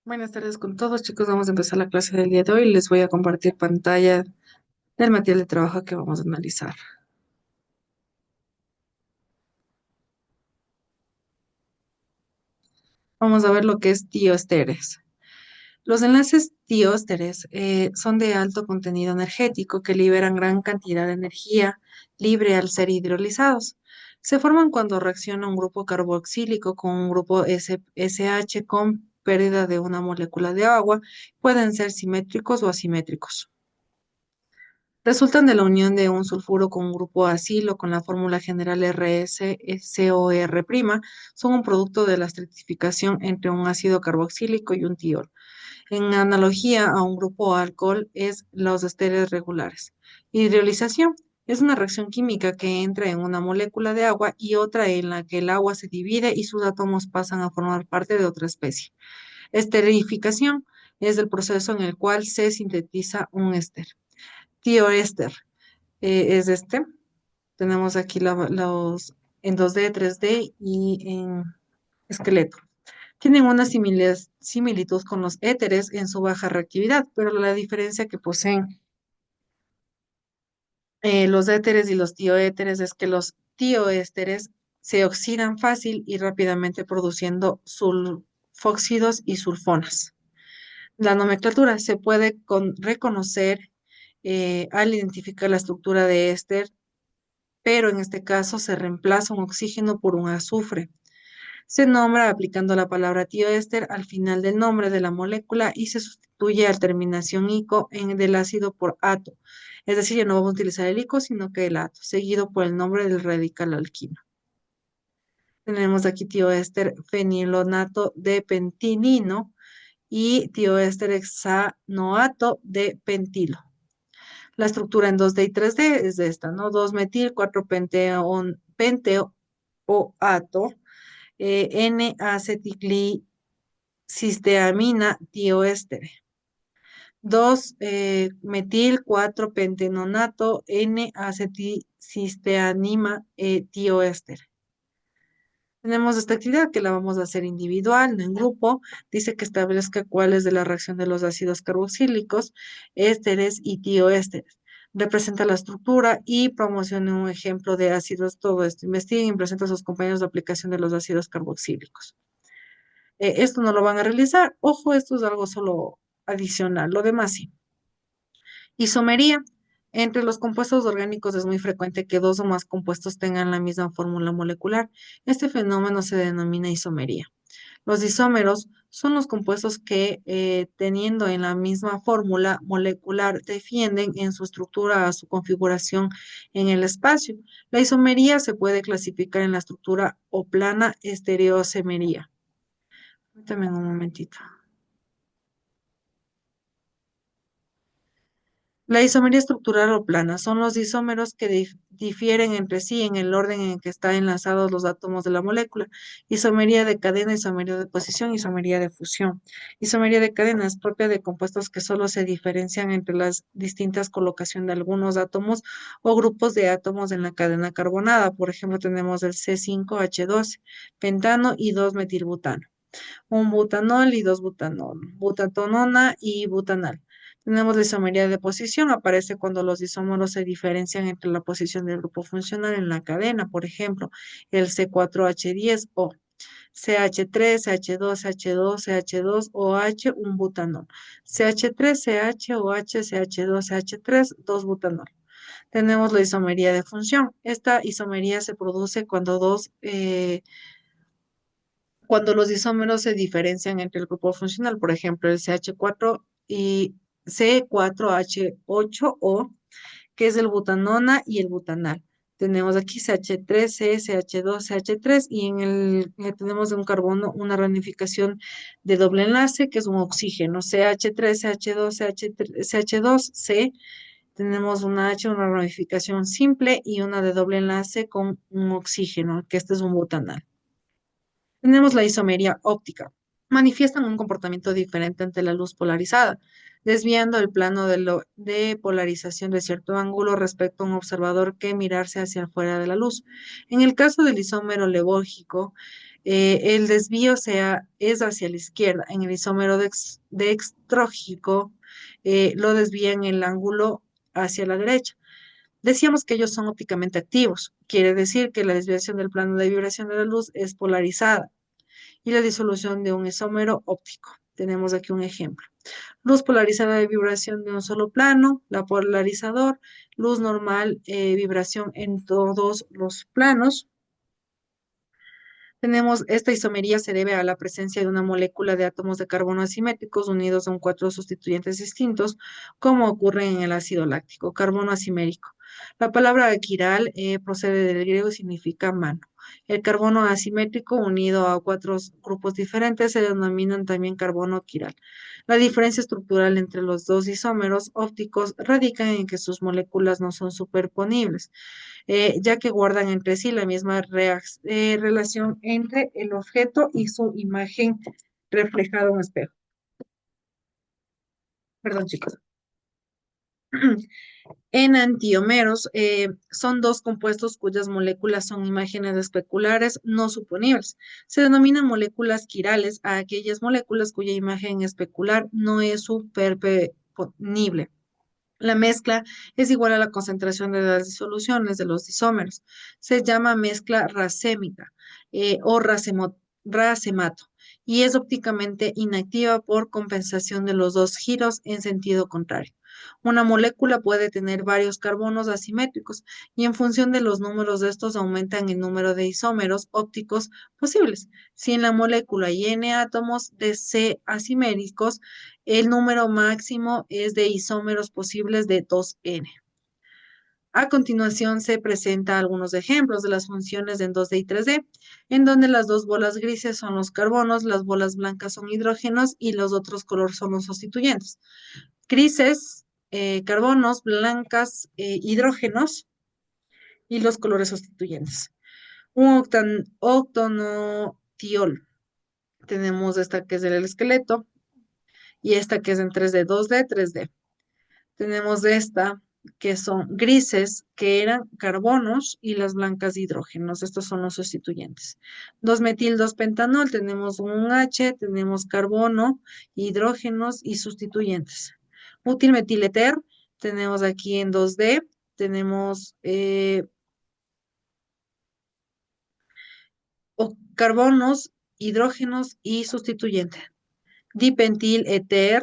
Buenas tardes con todos, chicos. Vamos a empezar la clase del día de hoy. Les voy a compartir pantalla del material de trabajo que vamos a analizar. Vamos a ver lo que es tiósteres. Los enlaces tiósteres son de alto contenido energético que liberan gran cantidad de energía libre al ser hidrolizados. Se forman cuando reacciona un grupo carboxílico con un grupo SH con pérdida de una molécula de agua. Pueden ser simétricos o asimétricos. Resultan de la unión de un sulfuro con un grupo acilo con la fórmula general RsCOR', son un producto de la estratificación entre un ácido carboxílico y un tiol. En analogía a un grupo alcohol es los esteres regulares. Hidrolización es una reacción química que entra en una molécula de agua y otra en la que el agua se divide y sus átomos pasan a formar parte de otra especie. Esterificación es el proceso en el cual se sintetiza un éster. Tioéster es este. Tenemos aquí los en 2D, 3D y en esqueleto. Tienen una similitud con los éteres en su baja reactividad, pero la diferencia que poseen los éteres y los tioéteres es que los tioésteres se oxidan fácil y rápidamente produciendo sulfóxidos y sulfonas. La nomenclatura se puede reconocer al identificar la estructura de éster, pero en este caso se reemplaza un oxígeno por un azufre. Se nombra aplicando la palabra tioéster al final del nombre de la molécula y se sustituye al terminación ico en del ácido por ato. Es decir, ya no vamos a utilizar el ico, sino que el ato, seguido por el nombre del radical alquino. Tenemos aquí tioéster fenilonato de pentinino y tioéster hexanoato de pentilo. La estructura en 2D y 3D es esta, ¿no? 2-metil, 4-penteoato, N-acetilcisteamina tioéster. 2-metil, 4-pentenonato, N-acetilcisteanima tioéster. Tenemos esta actividad que la vamos a hacer individual, no en grupo. Dice que establezca cuáles de la reacción de los ácidos carboxílicos, ésteres y tioésteres. Representa la estructura y promocione un ejemplo de ácidos. Todo esto investiguen y presenta a sus compañeros de aplicación de los ácidos carboxílicos. Esto no lo van a realizar. Ojo, esto es algo solo adicional. Lo demás sí. Isomería. Entre los compuestos orgánicos es muy frecuente que dos o más compuestos tengan la misma fórmula molecular. Este fenómeno se denomina isomería. Los isómeros son los compuestos que, teniendo en la misma fórmula molecular, defienden en su estructura a su configuración en el espacio. La isomería se puede clasificar en la estructura o plana estereosemería. Permítame un momentito. La isomería estructural o plana son los isómeros que difieren entre sí en el orden en que están enlazados los átomos de la molécula. Isomería de cadena, isomería de posición, isomería de fusión. Isomería de cadena es propia de compuestos que solo se diferencian entre las distintas colocación de algunos átomos o grupos de átomos en la cadena carbonada. Por ejemplo, tenemos el C5H12, pentano y 2-metilbutano, un butanol y dos butanol, butatonona y butanal. Tenemos la isomería de posición, aparece cuando los isómeros se diferencian entre la posición del grupo funcional en la cadena, por ejemplo, el C4H10O, CH3, CH2, CH2, CH2, OH, un butanol, CH3, CH, OH, CH2, CH3, dos butanol. Tenemos la isomería de función. Esta isomería se produce cuando los isómeros se diferencian entre el grupo funcional, por ejemplo, el CH4 y C4H8O, que es el butanona y el butanal. Tenemos aquí CH3, C, CH2, CH3 y tenemos de un carbono una ramificación de doble enlace, que es un oxígeno, CH3, CH2, CH2, C. Tenemos una H, una ramificación simple y una de doble enlace con un oxígeno, que este es un butanal. Tenemos la isomería óptica. Manifiestan un comportamiento diferente ante la luz polarizada, desviando el plano de polarización de cierto ángulo respecto a un observador que mirarse hacia afuera de la luz. En el caso del isómero levórgico, el desvío es hacia la izquierda. En el isómero dextrógico lo desvían el ángulo hacia la derecha. Decíamos que ellos son ópticamente activos. Quiere decir que la desviación del plano de vibración de la luz es polarizada y la disolución de un isómero óptico. Tenemos aquí un ejemplo. Luz polarizada de vibración de un solo plano, la polarizador, luz normal, vibración en todos los planos. Tenemos esta isomería se debe a la presencia de una molécula de átomos de carbono asimétricos unidos a un cuatro sustituyentes distintos, como ocurre en el ácido láctico, carbono asimérico. La palabra quiral procede del griego y significa mano. El carbono asimétrico unido a cuatro grupos diferentes se denominan también carbono quiral. La diferencia estructural entre los dos isómeros ópticos radica en que sus moléculas no son superponibles ya que guardan entre sí la misma relación entre el objeto y su imagen reflejada en un espejo. Perdón, chicos. En antiómeros son dos compuestos cuyas moléculas son imágenes especulares no suponibles. Se denominan moléculas quirales a aquellas moléculas cuya imagen especular no es superponible. La mezcla es igual a la concentración de las disoluciones de los isómeros. Se llama mezcla racémica o racemato y es ópticamente inactiva por compensación de los dos giros en sentido contrario. Una molécula puede tener varios carbonos asimétricos y en función de los números de estos aumentan el número de isómeros ópticos posibles. Si en la molécula hay n átomos de C asiméricos, el número máximo es de isómeros posibles de 2n. A continuación se presenta algunos ejemplos de las funciones en 2D y 3D, en donde las dos bolas grises son los carbonos, las bolas blancas son hidrógenos y los otros colores son los sustituyentes. Grises, carbonos, blancas, hidrógenos y los colores sustituyentes. Un octanotiol. Tenemos esta que es del esqueleto y esta que es en 3D, 2D, 3D. Tenemos esta que son grises, que eran carbonos, y las blancas hidrógenos. Estos son los sustituyentes. 2-metil-2-pentanol, tenemos un H, tenemos carbono, hidrógenos y sustituyentes. Butilmetileter, tenemos aquí en 2D, tenemos carbonos, hidrógenos y sustituyente. Dipentil-eter,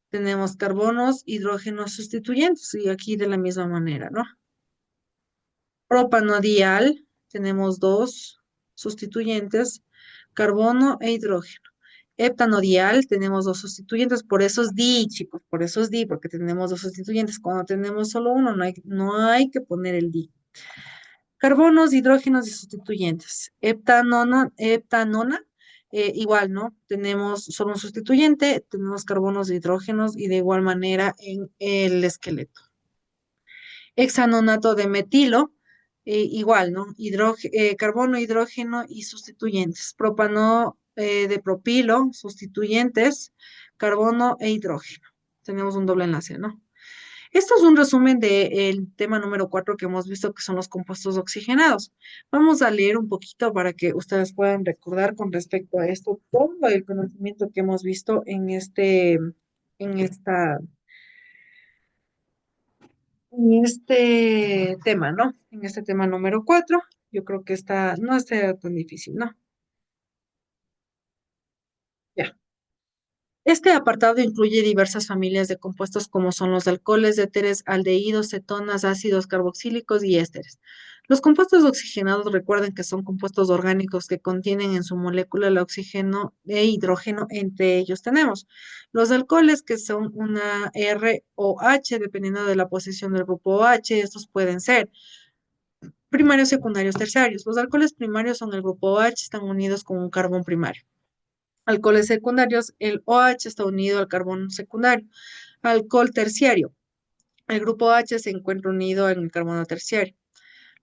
tenemos carbonos, hidrógenos sustituyentes y aquí de la misma manera, ¿no? Propanodial, tenemos dos sustituyentes, carbono e hidrógeno. Heptanodial, tenemos dos sustituyentes, por eso es di, chicos, por eso es di, porque tenemos dos sustituyentes. Cuando tenemos solo uno, no hay que poner el di. Carbonos, hidrógenos y sustituyentes. Heptanona, igual, ¿no? Tenemos solo un sustituyente, tenemos carbonos, hidrógenos y de igual manera en el esqueleto. Hexanonato de metilo, igual, ¿no? Carbono, hidrógeno y sustituyentes. Propano de propilo, sustituyentes, carbono e hidrógeno. Tenemos un doble enlace, ¿no? Esto es un resumen del tema número 4 que hemos visto, que son los compuestos oxigenados. Vamos a leer un poquito para que ustedes puedan recordar con respecto a esto todo el conocimiento que hemos visto en esta en este tema, ¿no? En este tema número 4, yo creo que no está tan difícil, ¿no? Ya. Este apartado incluye diversas familias de compuestos como son los alcoholes, éteres, aldehídos, cetonas, ácidos carboxílicos y ésteres. Los compuestos oxigenados recuerden que son compuestos orgánicos que contienen en su molécula el oxígeno e hidrógeno, entre ellos tenemos los alcoholes que son una R o H, dependiendo de la posición del grupo OH, estos pueden ser primarios, secundarios, terciarios. Los alcoholes primarios son el grupo OH, están unidos con un carbón primario. Alcoholes secundarios, el OH está unido al carbón secundario. Alcohol terciario, el grupo OH se encuentra unido en el carbono terciario.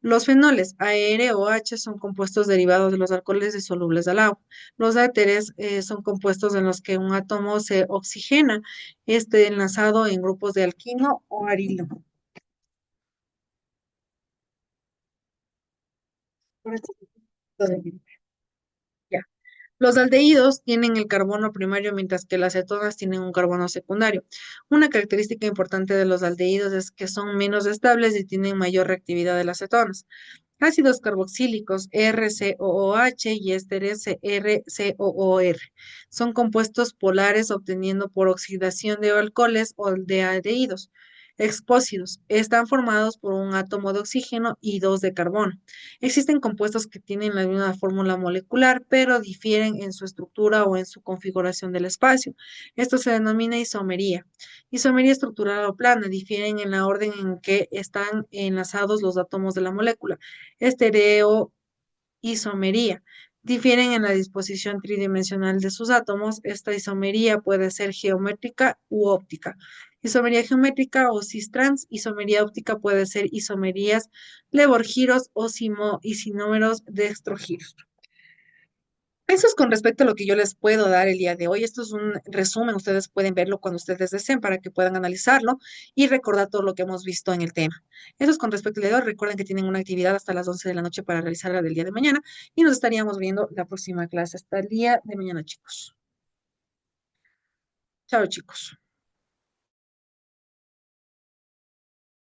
Los fenoles AR o H son compuestos derivados de los alcoholes disolubles al agua. Los éteres son compuestos en los que un átomo se oxigena, este enlazado en grupos de alquino o arilo. Por eso, Los aldehídos tienen el carbono primario, mientras que las cetonas tienen un carbono secundario. Una característica importante de los aldehídos es que son menos estables y tienen mayor reactividad de las cetonas. Ácidos carboxílicos RCOOH y ésteres RCOOR son compuestos polares obteniendo por oxidación de alcoholes o de aldehídos. Expósidos están formados por un átomo de oxígeno y dos de carbono. Existen compuestos que tienen la misma fórmula molecular, pero difieren en su estructura o en su configuración del espacio. Esto se denomina isomería. Isomería estructural o plana difieren en la orden en que están enlazados los átomos de la molécula. Estereoisomería difieren en la disposición tridimensional de sus átomos. Esta isomería puede ser geométrica u óptica. Isomería geométrica o cis-trans. Isomería óptica puede ser isomerías Levor-giros o isinómeros dextrogiros. Eso es con respecto a lo que yo les puedo dar el día de hoy. Esto es un resumen, ustedes pueden verlo cuando ustedes deseen para que puedan analizarlo y recordar todo lo que hemos visto en el tema. Eso es con respecto al día de hoy. Recuerden que tienen una actividad hasta las 11 de la noche para realizarla del día de mañana y nos estaríamos viendo la próxima clase. Hasta el día de mañana, chicos. Chao, chicos.